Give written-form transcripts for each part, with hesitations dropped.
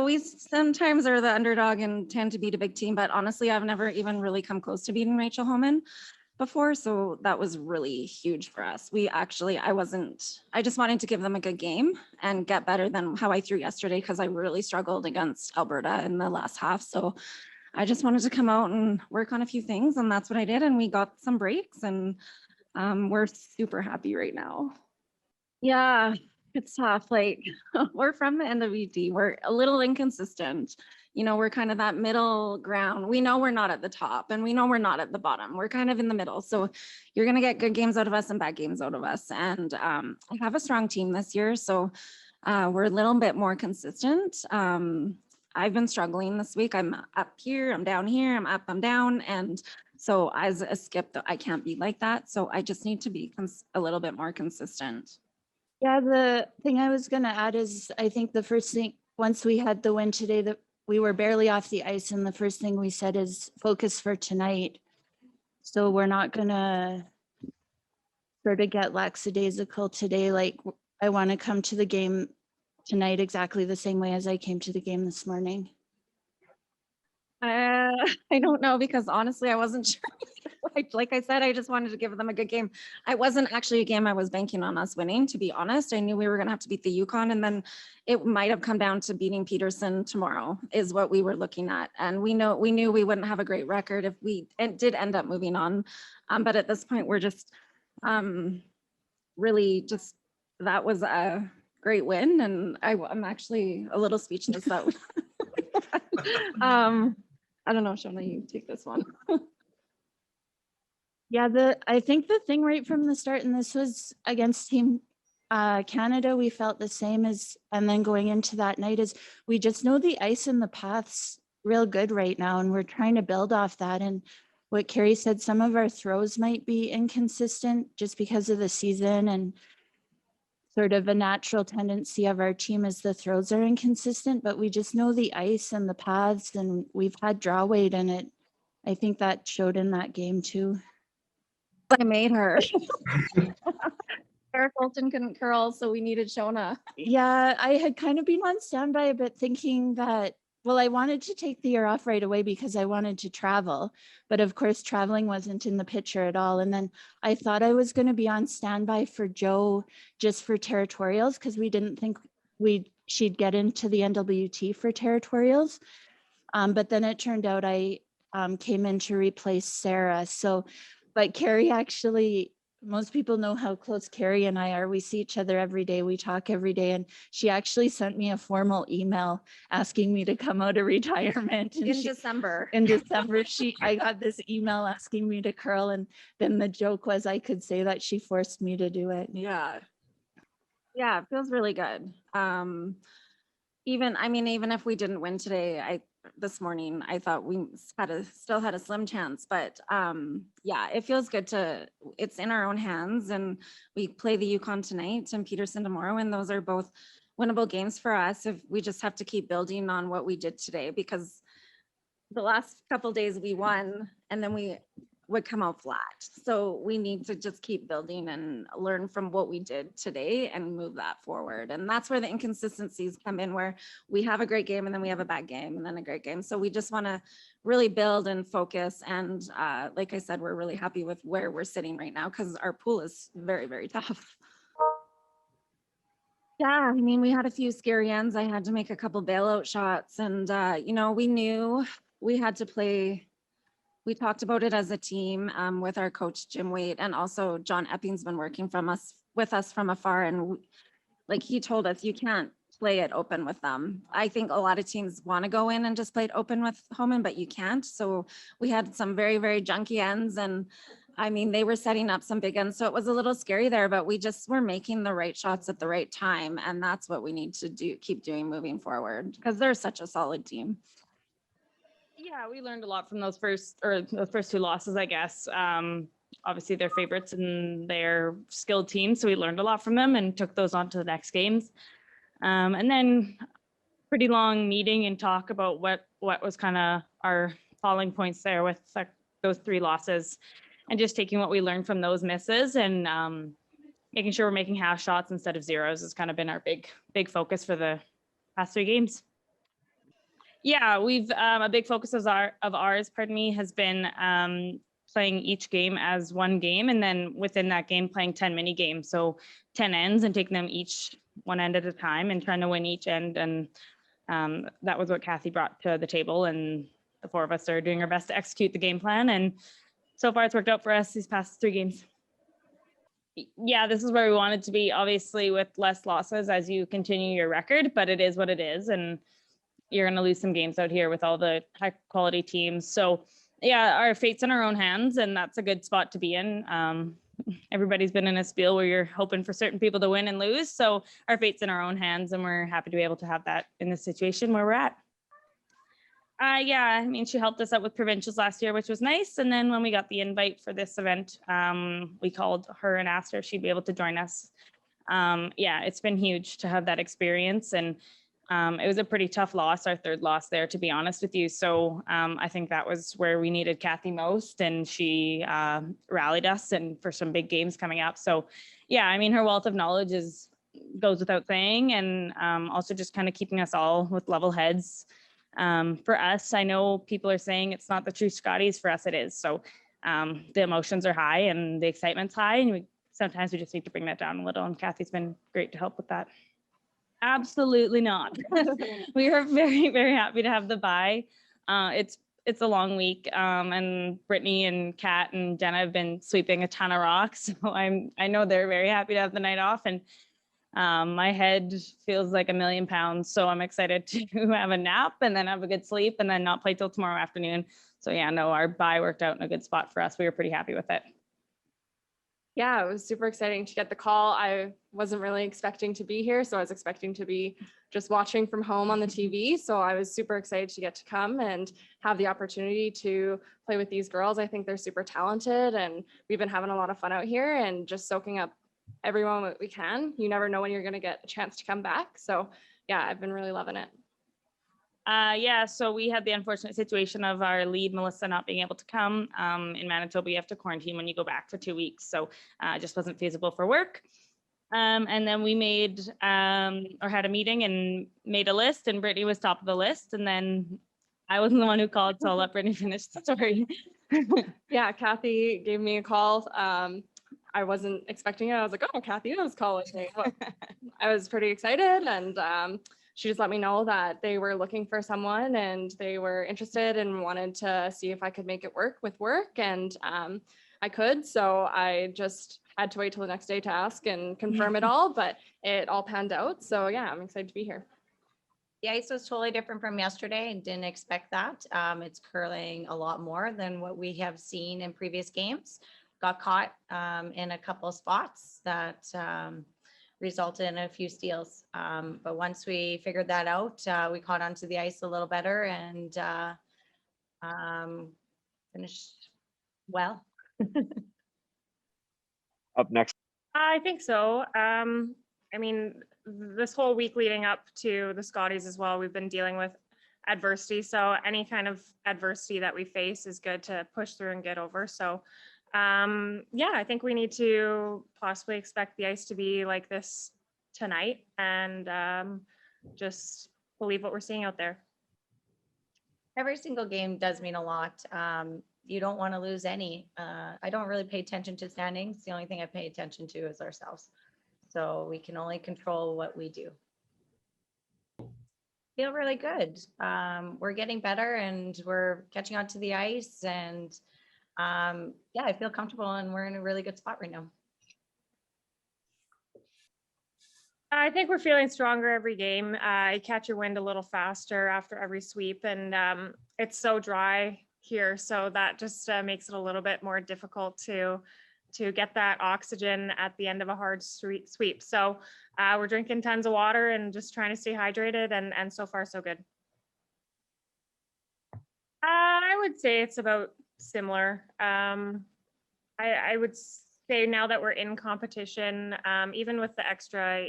We sometimes are the underdog and tend to beat a big team, but honestly, I've never even really come close to beating Rachel Homan before. So that was really huge for us. I just wanted to give them a good game and get better than how I threw yesterday because I really struggled against Alberta in the last half. So I just wanted to come out and work on a few things, and that's what I did. And we got some breaks, and we're super happy right now. Yeah, it's tough. Like we're from the NWD. We're a little inconsistent. We're kind of that middle ground. We know we're not at the top and we know we're not at the bottom. We're kind of in the middle. So you're going to get good games out of us and bad games out of us. And I have a strong team this year. So we're a little bit more consistent. I've been struggling this week. I'm up here, I'm down here, I'm up, I'm down. And so as a skip, I can't be like that. So I just need to be a little bit more consistent. Yeah, the thing I was going to add is I think the first thing, once we had the win today, that we were barely off the ice. And the first thing we said is focus for tonight. So we're not going to sort of get lackadaisical today. Like I want to come to the game tonight exactly the same way as I came to the game this morning. I don't know, because honestly, I wasn't sure. Like I said, I just wanted to give them a good game. I wasn't actually a game I was banking on us winning, to be honest. I knew we were going to have to beat the Yukon, and then it might have come down to beating Peterson tomorrow is what we were looking at. And we knew we wouldn't have a great record if we did end up moving on. But at this point, we're just really just, that was a great win. And I'm actually a little speechless. That I don't know, Shona, you take this one. Yeah, I think the thing right from the start, and this was against Team Canada, we felt the same as, and then going into that night, is we just know the ice and the paths real good right now, and we're trying to build off that. And what Carrie said, some of our throws might be inconsistent just because of the season, and sort of a natural tendency of our team is the throws are inconsistent, but we just know the ice and the paths, and we've had draw weight in it. I think that showed in that game too. I made her. Sarah Fulton couldn't curl, so we needed Shona. Yeah, I had kind of been on standby a bit thinking that, well, I wanted to take the year off right away because I wanted to travel. But of course, traveling wasn't in the picture at all. And then I thought I was going to be on standby for Joe just for territorials because we didn't think she'd get into the NWT for territorials. But then it turned out I came in to replace Sarah. So, but Carrie actually, most people know how close Carrie and I are. We see each other every day. We talk every day. And she actually sent me a formal email asking me to come out of retirement. And in December. In December, I got this email asking me to curl. And then the joke was I could say that she forced me to do it. Yeah. Yeah, it feels really good. Even if we didn't win today, this morning, I thought we still had a slim chance, but yeah, it feels good it's in our own hands, and we play the Yukon tonight and Peterson tomorrow, and those are both winnable games for us if we just have to keep building on what we did today, because the last couple of days we won and then we would come out flat. So we need to just keep building and learn from what we did today and move that forward. And that's where the inconsistencies come in, where we have a great game and then we have a bad game and then a great game. So we just want to really build and focus. And like I said, we're really happy with where we're sitting right now because our pool is very, very tough. Yeah, we had a few scary ends. I had to make a couple bailout shots, and we knew we had to play. We talked about it as a team with our coach, Jim Waite, and also John Epping's been working with us from afar. And like he told us, you can't play it open with them. I think a lot of teams want to go in and just play it open with Homan, but you can't. So we had some very, very junky ends, and they were setting up some big ends. So it was a little scary there, but we just were making the right shots at the right time. And that's what we need to keep doing moving forward, because they're such a solid team. Yeah, we learned a lot from those first two losses, I guess. Obviously, they're favorites and they're skilled teams, so we learned a lot from them and took those on to the next games. And then pretty long meeting and talk about what was kind of our falling points there with those three losses, and just taking what we learned from those misses and making sure we're making half shots instead of zeros has kind of been our big focus for the past three games. Yeah, we've a big focus of ours, pardon me, has been playing each game as one game, and then within that game playing 10 mini games, so 10 ends, and taking them each one end at a time and trying to win each end. And that was what Kathy brought to the table, and the four of us are doing our best to execute the game plan, and so far it's worked out for us these past 3 games. Yeah, this is where we wanted to be, obviously with less losses as you continue your record, but it is what it is, and you're going to lose some games out here with all the high quality teams. So yeah, our fate's in our own hands, and that's a good spot to be in. Everybody's been in a spiel where you're hoping for certain people to win and lose. So our fate's in our own hands, and we're happy to be able to have that in the situation where we're at. Yeah, I mean, she helped us out with provincials last year, which was nice. And then when we got the invite for this event, we called her and asked her if she'd be able to join us. Yeah, it's been huge to have that experience, and it was a pretty tough loss, our 3rd loss there, to be honest with you. So I think that was where we needed Kathy most, and she rallied us and for some big games coming up. So yeah, I mean, her wealth of knowledge goes without saying, and also just kind of keeping us all with level heads. For us, I know people are saying it's not the true Scotties. For us, it is. So the emotions are high and the excitement's high, and sometimes we just need to bring that down a little, and Kathy's been great to help with that. Absolutely not. We are very, very happy to have the bye. It's a long week, and Brittany and Kat and Jenna have been sweeping a ton of rocks. So I know they're very happy to have the night off, and my head feels like 1,000,000 pounds. So I'm excited to have a nap and then have a good sleep and then not play till tomorrow afternoon. So yeah, no, our bye worked out in a good spot for us. We were pretty happy with it. Yeah, it was super exciting to get the call. I wasn't really expecting to be here, so I was expecting to be just watching from home on the TV. So I was super excited to get to come and have the opportunity to play with these girls. I think they're super talented, and we've been having a lot of fun out here and just soaking up every moment we can. You never know when you're going to get a chance to come back. So yeah, I've been really loving it. Yeah, so we had the unfortunate situation of our lead, Melissa, not being able to come. In Manitoba, you have to quarantine when you go back for 2 weeks. So it just wasn't feasible for work. And then we made or had a meeting and made a list, and Brittany was top of the list. And then I wasn't the one who called, so I'll let Brittany finish the story. Yeah, Kathy gave me a call. I wasn't expecting it. I was like, oh, Kathy was calling me. I was pretty excited, and she just let me know that they were looking for someone and they were interested and wanted to see if I could make it work with work, and I could. So I just had to wait till the next day to ask and confirm it all, but it all panned out. So yeah, I'm excited to be here. The ice was totally different from yesterday and didn't expect that. It's curling a lot more than what we have seen in previous games. Got caught in a couple of spots that resulted in a few steals. But once we figured that out, we caught onto the ice a little better and finished well. Up next. I think so. I mean, this whole week leading up to the Scotties as well, we've been dealing with adversity. So any kind of adversity that we face is good to push through and get over. So yeah, I think we need to possibly expect the ice to be like this tonight, and just believe what we're seeing out there. Every single game does mean a lot. You don't want to lose any. I don't really pay attention to standings. The only thing I pay attention to is ourselves. So we can only control what we do. Feel really good. We're getting better and we're catching on to the ice, and yeah, I feel comfortable and we're in a really good spot right now. I think we're feeling stronger every game. I catch your wind a little faster after every sweep, and it's so dry here, so that just makes it a little bit more difficult to get that oxygen at the end of a hard sweep. So we're drinking tons of water and just trying to stay hydrated, and so far so good. I would say it's about similar. I would say now that we're in competition, even with the extra,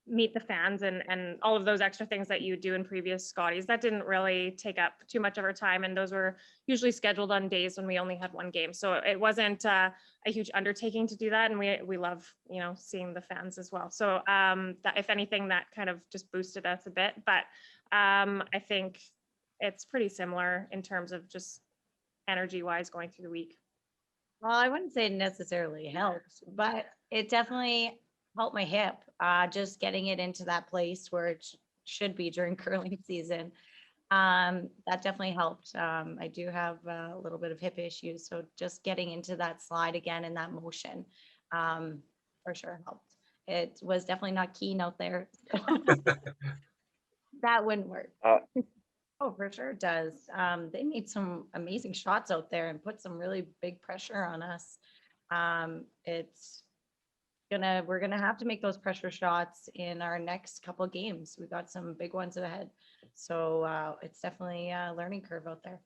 meet the fans and all of those extra things that you do in previous Scotties. That didn't really take up too much of our time, and those were usually scheduled on days when we only had one game. So it wasn't a huge undertaking to do that, and we love, you know, seeing the fans as well. So that if anything, that kind of just boosted us a bit. But I think it's pretty similar in terms of just energy wise going through the week. Well, I wouldn't say it necessarily helped, but it definitely helped my hip. Just getting it into that place where it should be during curling season. That definitely helped. I do have a little bit of hip issues, so just getting into that slide again and that motion, for sure helped. It was definitely not keen out there. That wouldn't work. Oh, for sure it does. They made some amazing shots out there and put some really big pressure on us. We're gonna have to make those pressure shots in our next couple of games. We got some big ones ahead. So it's definitely a learning curve out there.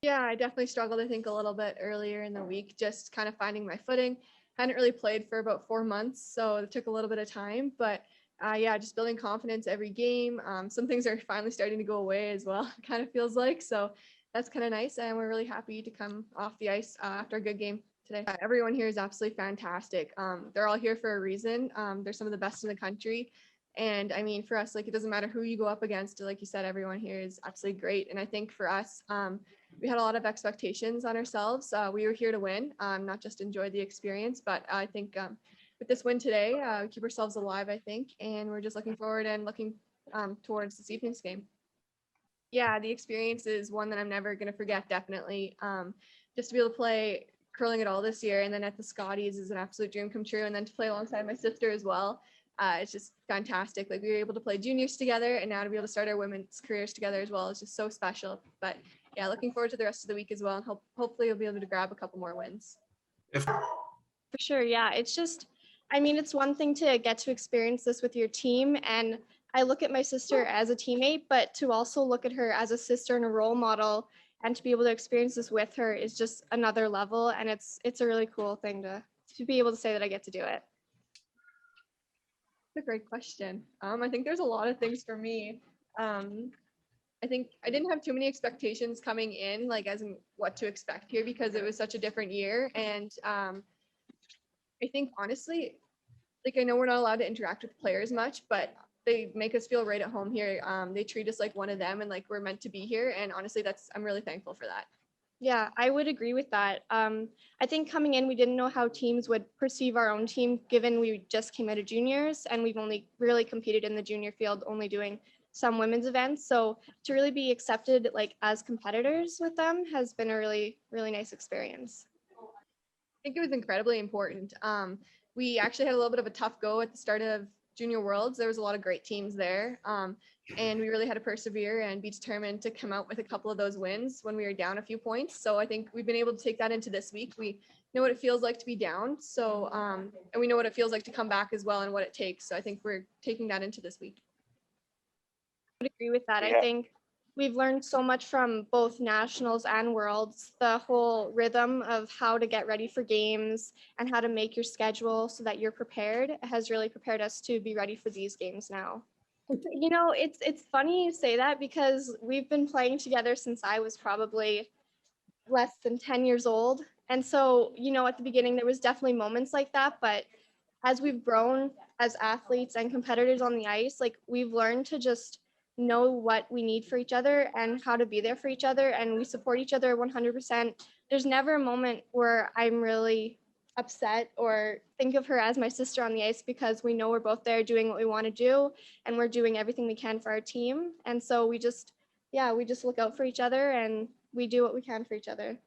Yeah, I definitely struggled, I think, a little bit earlier in the week, just kind of finding my footing. Hadn't really played for about 4 months, so it took a little bit of time. But yeah, just building confidence every game. Some things are finally starting to go away as well, it kind of feels like. So that's kind of nice. And we're really happy to come off the ice after a good game today. Everyone here is absolutely fantastic. They're all here for a reason. They're some of the best in the country. And I mean, for us, like, it doesn't matter who you go up against. Like you said, everyone here is absolutely great. And I think for us, we had a lot of expectations on ourselves. We were here to win, not just enjoy the experience. But I think with this win today, we keep ourselves alive, I think. And we're just looking forward and looking towards this evening's game. Yeah, the experience is one that I'm never going to forget, definitely. Just to be able to play curling at all this year and then at the Scotties is an absolute dream come true. And then to play alongside my sister as well. It's just fantastic. Like, we were able to play juniors together, and now to be able to start our women's careers together as well is just so special. But yeah, looking forward to the rest of the week as well. And hopefully we'll be able to grab a couple more wins. For sure, yeah. It's just, I mean, it's one thing to get to experience this with your team, and I look at my sister as a teammate, but to also look at her as a sister and a role model, and to be able to experience this with her is just another level, and it's a really cool thing to be able to say that I get to do it. That's a great question. I think there's a lot of things for me. I think I didn't have too many expectations coming in, like as in what to expect here, because it was such a different year. And I think honestly, like, I know we're not allowed to interact with players much, but they make us feel right at home here. They treat us like one of them and like we're meant to be here. And honestly, I'm really thankful for that. Yeah, I would agree with that. I think coming in, we didn't know how teams would perceive our own team, given we just came out of juniors and we've only really competed in the junior field, only doing some women's events. So to really be accepted like as competitors with them has been a really, really nice experience. I think it was incredibly important. We actually had a little bit of a tough go at the start of Junior Worlds. There was a lot of great teams there. And we really had to persevere and be determined to come out with a couple of those wins when we were down a few points. So I think we've been able to take that into this week. We know what it feels like to be down. So, and we know what it feels like to come back as well and what it takes. So I think we're taking that into this week. I would agree with that. Yeah. I think we've learned so much from both nationals and worlds, the whole rhythm of how to get ready for games and how to make your schedule so that you're prepared has really prepared us to be ready for these games now. You know, it's funny you say that because we've been playing together since I was probably less than 10 years old. And so, you know, at the beginning, there was definitely moments like that. But as we've grown as athletes and competitors on the ice, like, we've learned to just know what we need for each other and how to be there for each other. And we support each other 100%. There's never a moment where I'm really upset or think of her as my sister on the ice, because we know we're both there doing what we want to do and we're doing everything we can for our team. And so we just look out for each other and we do what we can for each other.